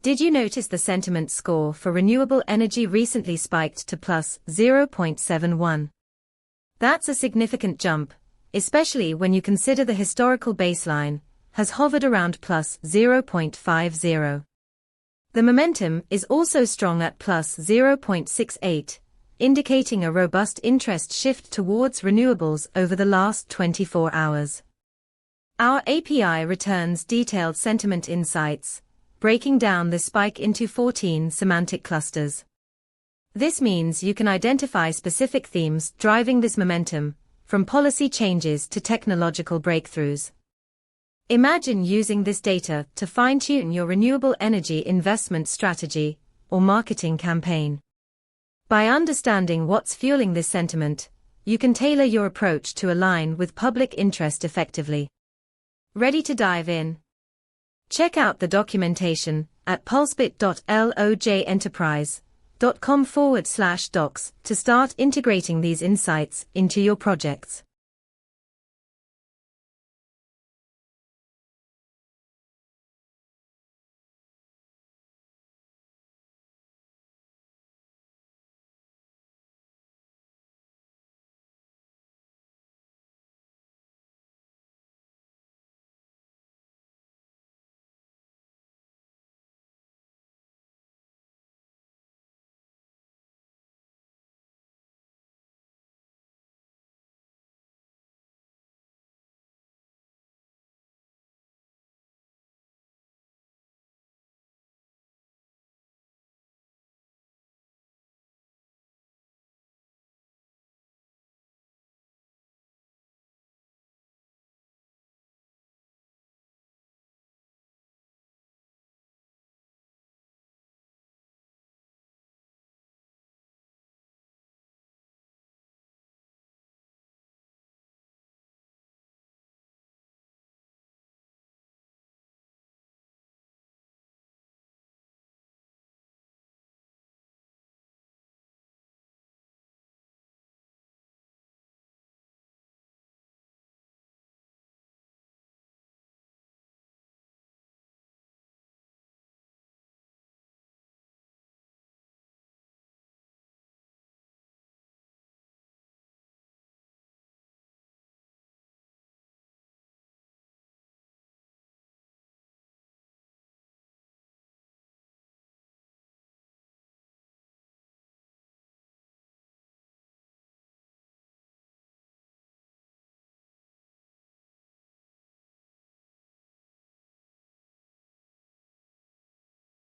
Did you notice the sentiment score for renewable energy recently spiked to plus 0.71? That's a significant jump, especially when you consider the historical baseline has hovered around plus 0.50. The momentum is also strong at plus 0.68, indicating a robust interest shift towards renewables over the last 24 hours. Our API returns detailed sentiment insights, breaking down the spike into 14 semantic clusters. This means you can identify specific themes driving this momentum, from policy changes to technological breakthroughs. Imagine using this data to fine-tune your renewable energy investment strategy or marketing campaign. By understanding what's fueling this sentiment, you can tailor your approach to align with public interest effectively. Ready to dive in? Check out the documentation at pulsebit.logenterprise.com/docs to start integrating these insights into your projects.